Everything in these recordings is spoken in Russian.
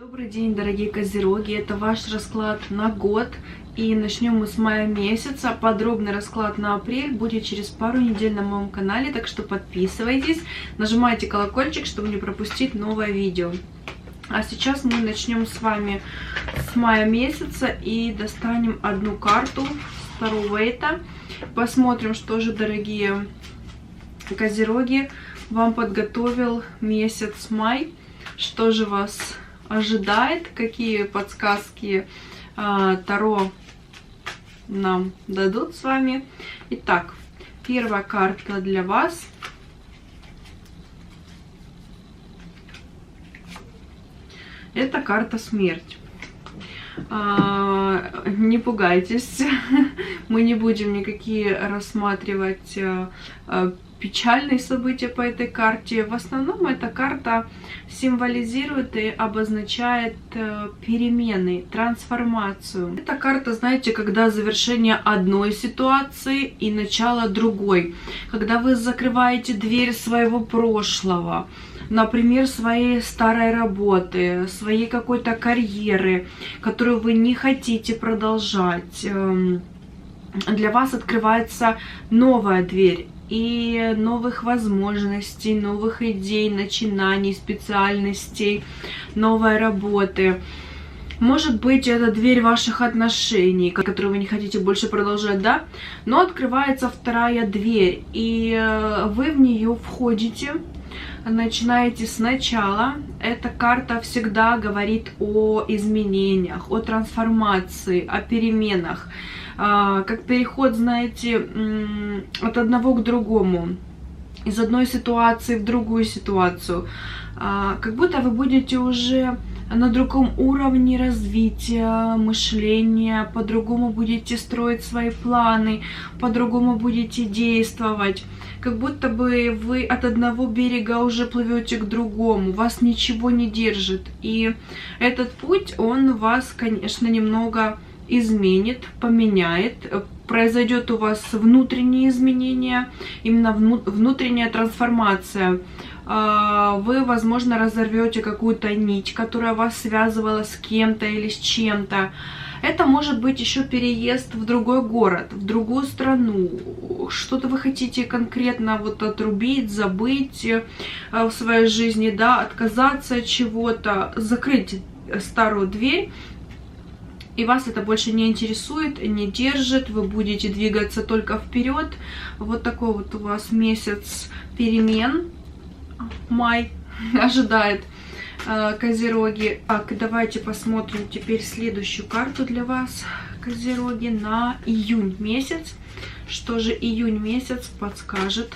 Добрый день, дорогие козероги, это ваш расклад на год, и начнем мы с мая месяца. Подробный расклад на апрель будет через пару недель на моем канале, так что подписывайтесь, нажимайте колокольчик, чтобы не пропустить новое видео. А сейчас мы начнем с вами с мая месяца и достанем одну карту Старого Вейта. Посмотрим, что же, дорогие козероги, вам подготовил месяц май, что же вас ожидает, какие подсказки Таро нам дадут с вами. Итак, первая карта для вас. Это карта смерть. Не пугайтесь, мы не будем никакие рассматривать печальные события по этой карте. В основном эта карта символизирует и обозначает перемены, трансформацию. Эта карта, знаете, когда завершение одной ситуации и начало другой. Когда вы закрываете дверь своего прошлого, например, своей старой работы, своей какой-то карьеры, которую вы не хотите продолжать. Для вас открывается новая дверь и новых возможностей, новых идей, начинаний, специальностей, новой работы. Может быть, это дверь ваших отношений, которые вы не хотите больше продолжать, да? Но открывается вторая дверь, и вы в нее входите, начинаете сначала. Эта карта всегда говорит о изменениях, о трансформации, о переменах. Как переход, знаете, от одного к другому, из одной ситуации в другую ситуацию. Как будто вы будете уже на другом уровне развития, мышления, по-другому будете строить свои планы, по-другому будете действовать. Как будто бы вы от одного берега уже плывете к другому, вас ничего не держит. И этот путь, он вас, конечно, немного изменит, поменяет, произойдет у вас внутренние изменения, именно внутренняя трансформация. Вы, возможно, разорвете какую-то нить, которая вас связывала с кем-то или с чем-то. Это может быть еще переезд в другой город, в другую страну. Что-то вы хотите конкретно вот отрубить, забыть в своей жизни, да, отказаться от чего-то, закрыть старую дверь. И вас это больше не интересует, не держит, вы будете двигаться только вперед. Вот такой вот у вас месяц перемен, май, ожидает козероги. Так, давайте посмотрим теперь следующую карту для вас, козероги, на июнь месяц. Что же июнь месяц подскажет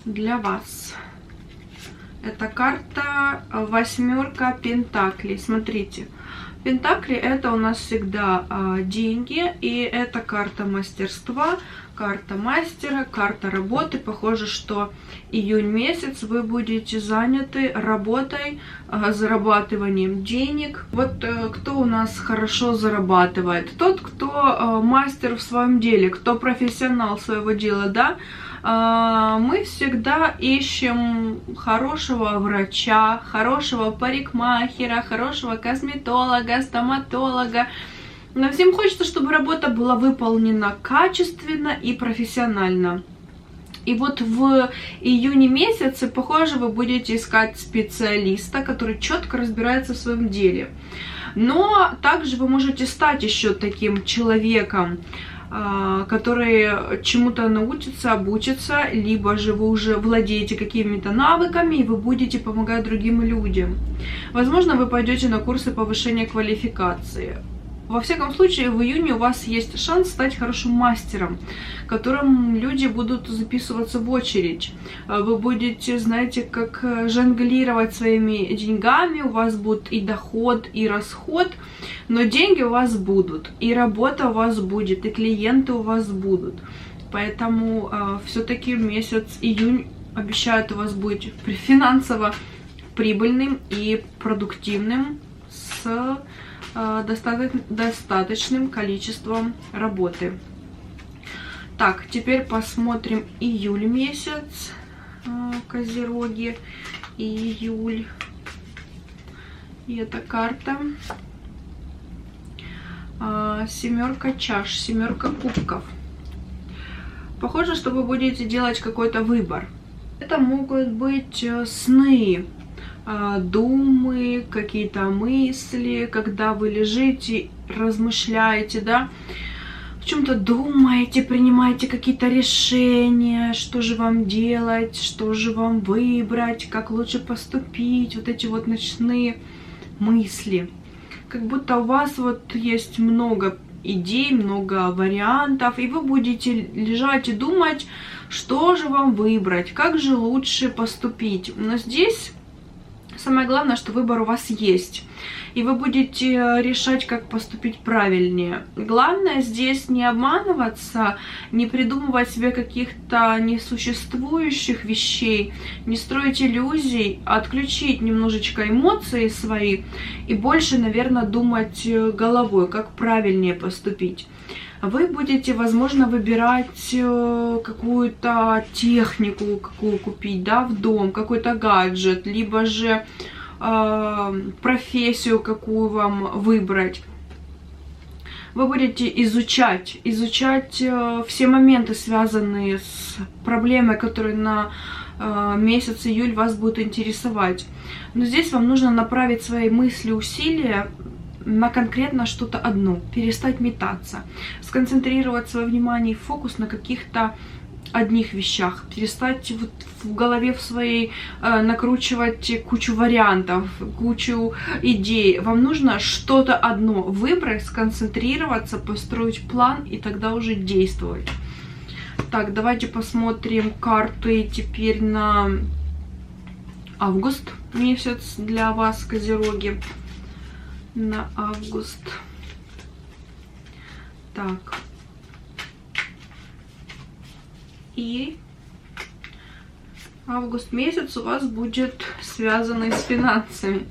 для вас? Это карта восьмерка пентаклей. Смотрите. Пентакли — это у нас всегда деньги, и это карта мастерства, карта мастера, карта работы. Похоже, что июнь месяц вы будете заняты работой, зарабатыванием денег. Вот кто у нас хорошо зарабатывает? Тот, кто мастер в своем деле, кто профессионал своего дела, да? Мы всегда ищем хорошего врача, хорошего парикмахера, хорошего косметолога, стоматолога. Но всем хочется, чтобы работа была выполнена качественно и профессионально. И вот в июне месяце, похоже, вы будете искать специалиста, который четко разбирается в своем деле. Но также вы можете стать еще таким человеком, который чему-то научится, обучится, либо же вы уже владеете какими-то навыками, и вы будете помогать другим людям. Возможно, вы пойдете на курсы повышения квалификации. Во всяком случае, в июне у вас есть шанс стать хорошим мастером, которым люди будут записываться в очередь. Вы будете, знаете, как жонглировать своими деньгами, у вас будет и доход, и расход, но деньги у вас будут, и работа у вас будет, и клиенты у вас будут. Поэтому все-таки месяц июнь обещает у вас быть финансово прибыльным и продуктивным с достаточным количеством работы. Так, теперь посмотрим июль месяц, козероги, июль. И эта карта. Семерка чаш, семерка кубков. Похоже, что вы будете делать какой-то выбор. Это могут быть сны, думы, какие-то мысли, когда вы лежите, размышляете, да, о чем-то думаете, принимаете какие-то решения, что же вам делать, что же вам выбрать, как лучше поступить, вот эти вот ночные мысли. Как будто у вас вот есть много идей, много вариантов, и вы будете лежать и думать, что же вам выбрать, как же лучше поступить. Но здесь самое главное, что выбор у вас есть, и вы будете решать, как поступить правильнее. Главное здесь не обманываться, не придумывать себе каких-то несуществующих вещей, не строить иллюзий, а отключить немножечко эмоции свои и больше, наверное, думать головой, как правильнее поступить. Вы будете, возможно, выбирать какую-то технику, какую купить, да, в дом, какой-то гаджет, либо же профессию, какую вам выбрать. Вы будете изучать все моменты, связанные с проблемой, которые на месяц июль вас будут интересовать. Но здесь вам нужно направить свои мысли, усилия на конкретно что-то одно, перестать метаться, сконцентрировать свое внимание и фокус на каких-то одних вещах, перестать вот в голове в своей накручивать кучу вариантов, кучу идей. Вам нужно что-то одно выбрать, сконцентрироваться, построить план и тогда уже действовать. Так, давайте посмотрим карты теперь на август месяц для вас, Козероги. На август. Так. И август месяц у вас будет связанный с финансами.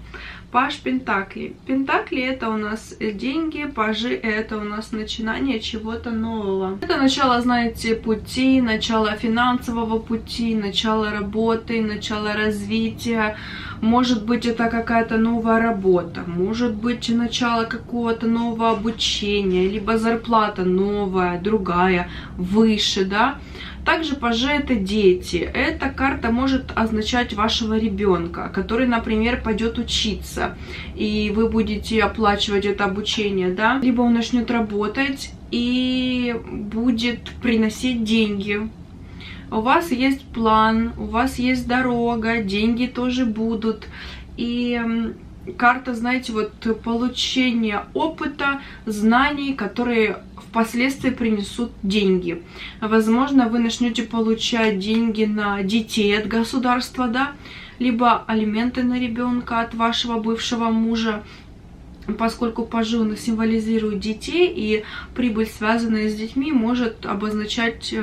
Паж Пентаклей. Пентакли — это у нас деньги, пажи — это у нас начинание чего-то нового. Это начало, знаете, пути, начало финансового пути, начало работы, начало развития. Может быть, это какая-то новая работа, может быть, начало какого-то нового обучения, либо зарплата новая, другая, выше, да. Также пажи — это дети. Эта карта может означать вашего ребенка, который, например, пойдет учиться, и вы будете оплачивать это обучение, да. Либо он начнет работать и будет приносить деньги. У вас есть план, у вас есть дорога, деньги тоже будут. И карта, знаете, вот получение опыта, знаний, которые впоследствии принесут деньги. Возможно, вы начнете получать деньги на детей от государства, да, либо алименты на ребенка от вашего бывшего мужа. Поскольку пажи у нас символизируют детей, и прибыль, связанная с детьми, может обозначать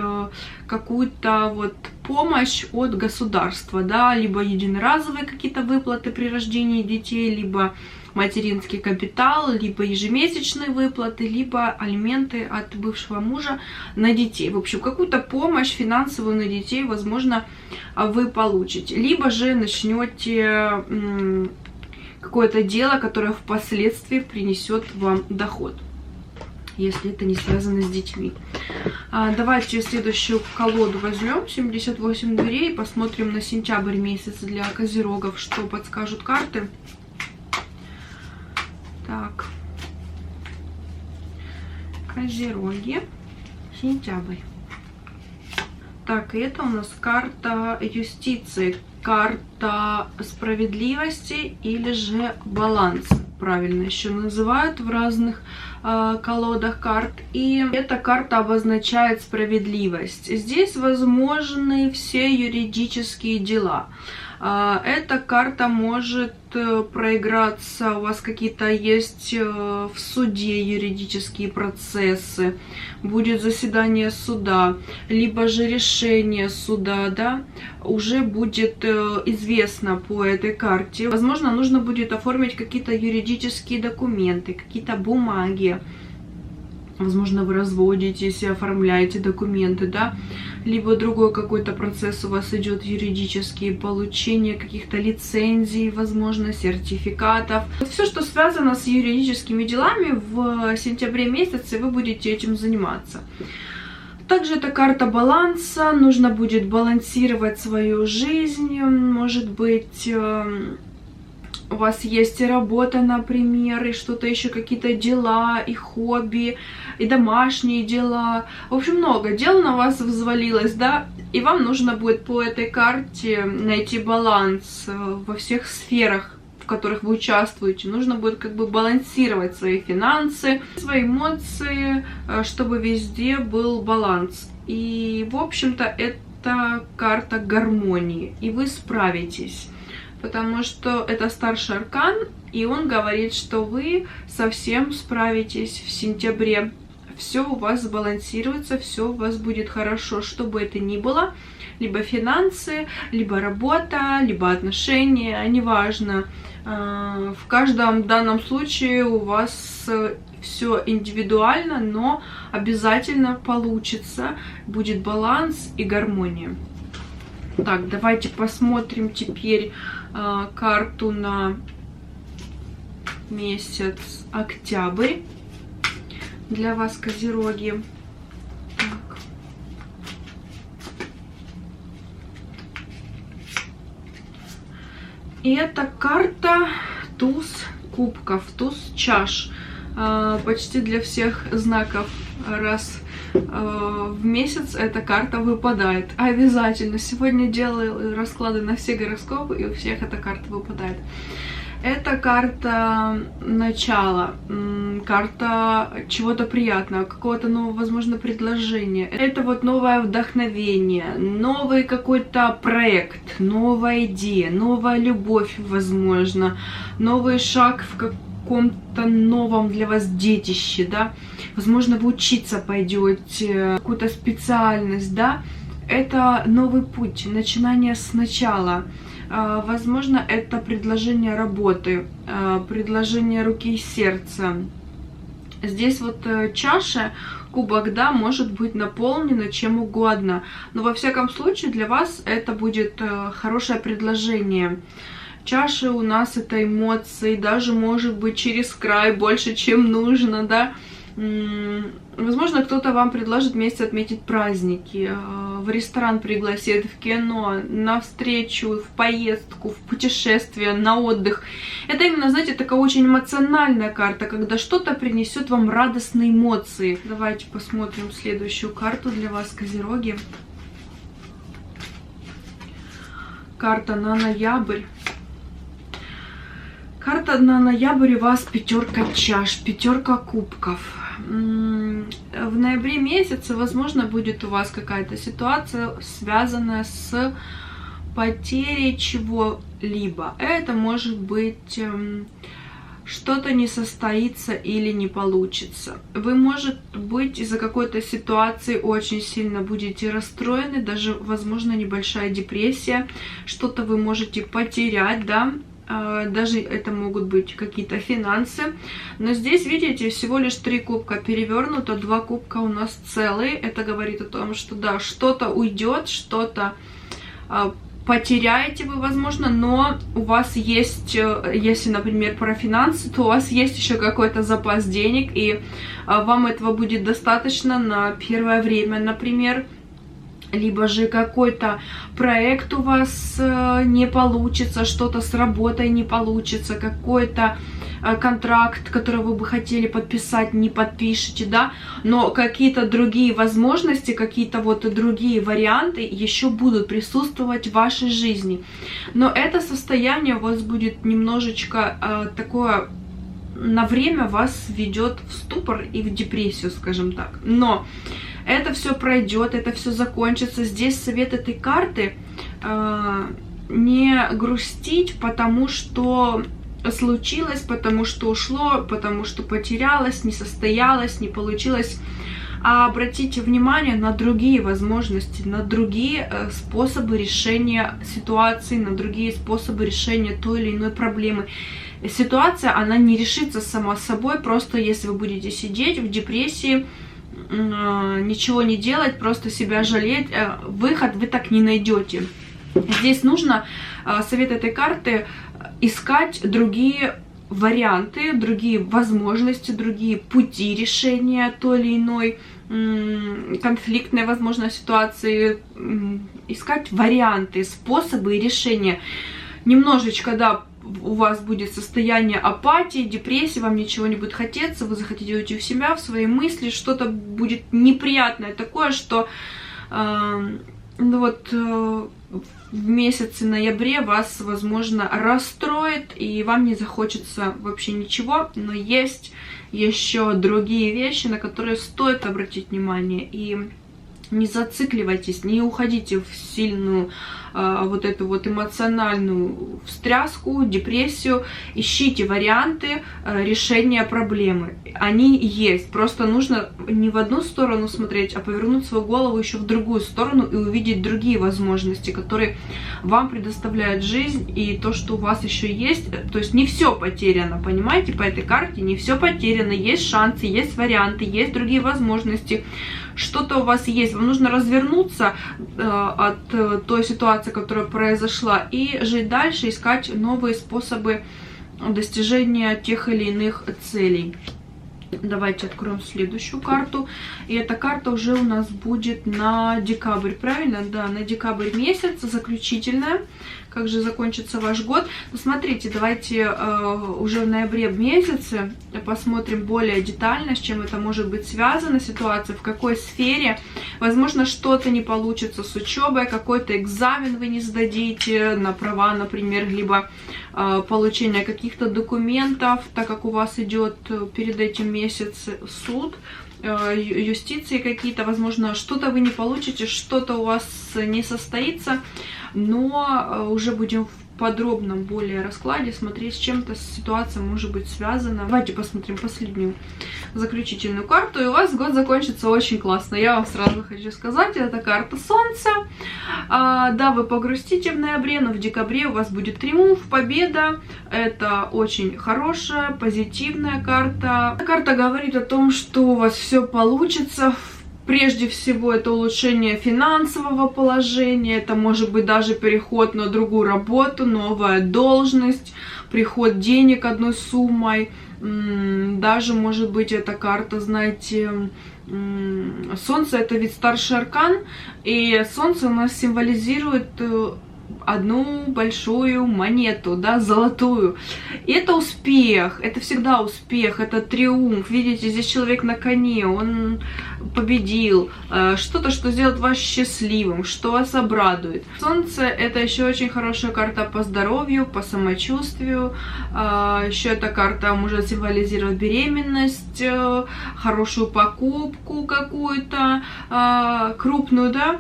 какую-то вот помощь от государства, да, либо единоразовые какие-то выплаты при рождении детей, либо материнский капитал, либо ежемесячные выплаты, либо алименты от бывшего мужа на детей. В общем, какую-то помощь финансовую на детей, возможно, вы получите. Либо же начнете какое-то дело, которое впоследствии принесет вам доход, если это не связано с детьми. Давайте следующую колоду возьмем, 78 дверей, и посмотрим на сентябрь месяц для козерогов, что подскажут карты. Так, козероги, сентябрь. Так, и это у нас карта юстиции, карта справедливости или же баланс, правильно еще называют в разных колодах карт. И эта карта обозначает справедливость. Здесь возможны все юридические дела. Эта карта может проиграться, у вас какие-то есть в суде юридические процессы, будет заседание суда, либо же решение суда, да, уже будет известно по этой карте. Возможно, нужно будет оформить какие-то юридические документы, какие-то бумаги. Возможно, вы разводитесь и оформляете документы, да. либо другой какой-то процесс у вас идет юридический, получение каких-то лицензий, возможно, сертификатов. Все, что связано с юридическими делами, в сентябре месяце вы будете этим заниматься. Также это карта баланса, нужно будет балансировать свою жизнь, может быть, у вас есть и работа, например, и что-то еще, какие-то дела, и хобби, и домашние дела. В общем, много дел на вас взвалилось, да, и вам нужно будет по этой карте найти баланс во всех сферах, в которых вы участвуете. Нужно будет как бы балансировать свои финансы, свои эмоции, чтобы везде был баланс. И, в общем-то, это карта гармонии, и вы справитесь. Потому что это старший аркан, и он говорит, что вы совсем справитесь в сентябре. Все у вас сбалансируется, все у вас будет хорошо, что бы это ни было. Либо финансы, либо работа, либо отношения, неважно. В каждом данном случае у вас все индивидуально, но обязательно получится. Будет баланс и гармония. Так, давайте посмотрим теперь карту на месяц октябрь для вас, козероги. Так. И это карта туз кубков, туз чаш. Почти для всех знаков раз в месяц эта карта выпадает. Обязательно. Сегодня делаю расклады на все гороскопы, и у всех эта карта выпадает. Это карта начала, карта чего-то приятного, какого-то нового, возможно, предложения. Это вот новое вдохновение, новый какой-то проект, новая идея, новая любовь, возможно, новый шаг в каком-то новом для вас детище, да. Возможно, вы учиться пойдете, какую-то специальность, да. Это новый путь, начинание сначала. Возможно, это предложение работы, предложение руки и сердца. Здесь вот чаша, кубок, да, может быть наполнена чем угодно. Но во всяком случае для вас это будет хорошее предложение. Чаша у нас это эмоции, даже может быть через край, больше, чем нужно, да. Возможно, кто-то вам предложит вместе отметить праздники, в ресторан пригласит, в кино, на встречу, в поездку, в путешествие, на отдых. Это именно, знаете, такая очень эмоциональная карта, когда что-то принесет вам радостные эмоции. Давайте посмотрим следующую карту для вас, козероги. Карта на ноябрь. Карта на ноябрь у вас пятерка чаш, пятерка кубков. В ноябре месяце, возможно, будет у вас какая-то ситуация, связанная с потерей чего-либо. Это может быть что-то не состоится или не получится. Вы, может быть, из-за какой-то ситуации очень сильно будете расстроены, даже, возможно, небольшая депрессия. Что-то вы можете потерять, да. Даже это могут быть какие-то финансы. Но здесь, видите, всего лишь 3 кубка перевернуто, 2 кубка у нас целые. Это говорит о том, что да, что-то уйдет, что-то потеряете вы, возможно, но у вас есть, если, например, про финансы, то у вас есть еще какой-то запас денег, и вам этого будет достаточно на первое время, например. Либо же какой-то проект у вас не получится, что-то с работой не получится, какой-то контракт, который вы бы хотели подписать, не подпишете, да, но какие-то другие возможности, какие-то вот другие варианты еще будут присутствовать в вашей жизни. Но это состояние у вас будет немножечко такое, на время вас ведет в ступор и в депрессию, скажем так. Но это все пройдет, это все закончится. Здесь совет этой карты не грустить, потому что случилось, потому что ушло, потому что потерялось, не состоялось, не получилось. А обратите внимание на другие возможности, на другие способы решения ситуации, на другие способы решения той или иной проблемы. Ситуация, она не решится сама собой, просто если вы будете сидеть в депрессии, ничего не делать, просто себя жалеть, выход вы так не найдете. Здесь нужно, совет этой карты, искать другие варианты, другие возможности, другие пути решения той или иной конфликтной, возможно, ситуации, искать варианты, способы решения. Немножечко, да, у вас будет состояние апатии, депрессии, вам ничего не будет хотеться, вы захотите уйти в себя, в свои мысли, что-то будет неприятное такое, что в месяце ноябре вас, возможно, расстроит, и вам не захочется вообще ничего, но есть еще другие вещи, на которые стоит обратить внимание, и не зацикливайтесь, не уходите в сильную вот эту вот эмоциональную встряску, депрессию. Ищите варианты решения проблемы. Они есть. Просто нужно не в одну сторону смотреть, а повернуть свою голову еще в другую сторону и увидеть другие возможности, которые вам предоставляет жизнь, и то, что у вас еще есть. То есть не все потеряно, понимаете, по этой карте не все потеряно. Есть шансы, есть варианты, есть другие возможности. Что-то у вас есть. Вам нужно развернуться от той ситуации, которая произошла, и жить дальше, искать новые способы достижения тех или иных целей. Давайте откроем следующую карту. И эта карта уже у нас будет на декабрь, правильно? Да, на декабрь месяц, заключительная. Как же закончится ваш год? Ну, смотрите, давайте уже в ноябре месяце посмотрим более детально, с чем это может быть связано, ситуация, в какой сфере. Возможно, что-то не получится с учебой, какой-то экзамен вы не сдадите на права, например, либо получение каких-то документов, так как у вас идет перед этим месяц суд, юстиции какие-то, возможно, что-то вы не получите, что-то у вас не состоится, но уже будем в подробном более раскладе смотреть, с чем-то ситуация может быть связана. Давайте посмотрим последнюю заключительную карту, и у вас год закончится очень классно. Я вам сразу хочу сказать, это карта Солнца. Да, вы погрустите в ноябре, но в декабре у вас будет триумф, победа. Это очень хорошая, позитивная карта. Карта говорит о том, что у вас все получится. Прежде всего, это улучшение финансового положения, это может быть даже переход на другую работу, новая должность, приход денег одной суммой. Даже, может быть, эта карта, знаете, Солнце — это ведь старший аркан, и Солнце у нас символизирует одну большую монету, да, золотую. И это успех, это всегда успех, это триумф. Видите, здесь человек на коне, он победил, что-то, что сделает вас счастливым, что вас обрадует. Солнце — это еще очень хорошая карта по здоровью, по самочувствию. Еще эта карта может символизировать беременность, хорошую покупку какую-то, крупную, да.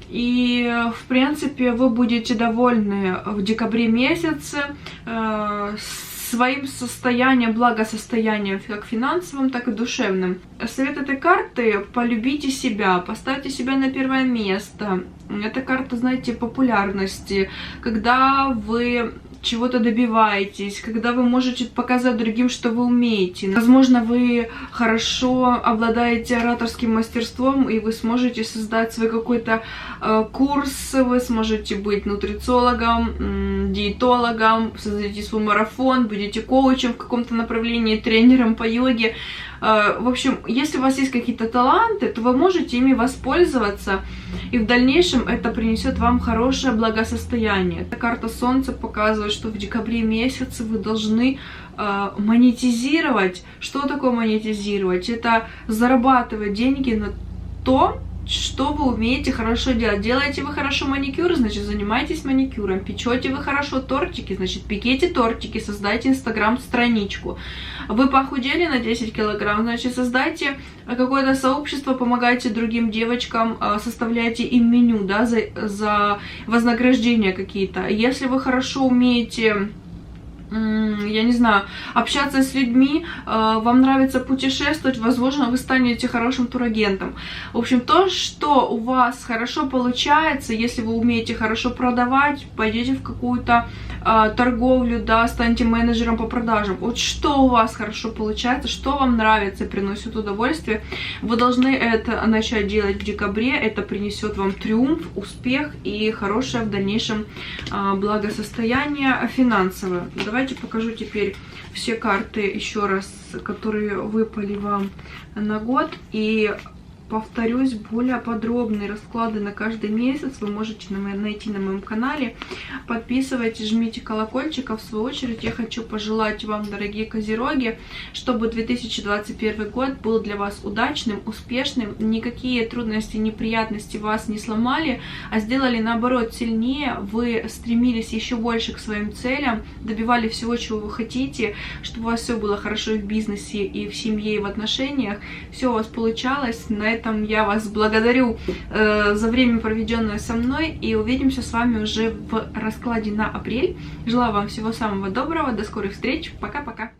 И, в принципе, вы будете довольны в декабре месяце своим состоянием, благосостоянием, как финансовым, так и душевным. Совет этой карты: полюбите себя, поставьте себя на первое место. Это карта, знаете, популярности, когда вы чего-то добиваетесь, когда вы можете показать другим, что вы умеете. Возможно, вы хорошо обладаете ораторским мастерством, и вы сможете создать свой какой-то курс, вы сможете быть нутрициологом, диетологом, создадите свой марафон, будете коучем в каком-то направлении, тренером по йоге. В общем, если у вас есть какие-то таланты, то вы можете ими воспользоваться, и в дальнейшем это принесет вам хорошее благосостояние. Эта карта Солнца показывает, что в декабре месяце вы должны монетизировать. Что такое монетизировать? Это зарабатывать деньги на то, что вы умеете хорошо делать. Делаете вы хорошо маникюр, значит, занимайтесь маникюром. Печете вы хорошо тортики, значит, пеките тортики, создайте инстаграм-страничку. Вы похудели на 10 килограмм, значит, создайте какое-то сообщество, помогайте другим девочкам, составляйте им меню, да, за вознаграждения какие-то. Если вы хорошо умеете я не знаю, общаться с людьми, вам нравится путешествовать, возможно, вы станете хорошим турагентом. В общем, то, что у вас хорошо получается, если вы умеете хорошо продавать, пойдете в какую-то торговлю, да, станете менеджером по продажам. Вот что у вас хорошо получается, что вам нравится, приносит удовольствие, вы должны это начать делать в декабре. Это принесет вам триумф, успех и хорошее в дальнейшем благосостояние финансовое. Давайте покажу теперь все карты еще раз, которые выпали вам на год. И повторюсь, более подробные расклады на каждый месяц вы можете найти на моем канале. Подписывайтесь, жмите колокольчик. А в свою очередь я хочу пожелать вам, дорогие козероги, чтобы 2021 год был для вас удачным, успешным. Никакие трудности, неприятности вас не сломали, а сделали наоборот сильнее. Вы стремились еще больше к своим целям, добивали всего, чего вы хотите, чтобы у вас все было хорошо и в бизнесе, и в семье, и в отношениях. Все у вас получалось. На этом я вас благодарю за время, проведенное со мной, и увидимся с вами уже в раскладе на апрель. Желаю вам всего самого доброго, до скорых встреч, пока-пока!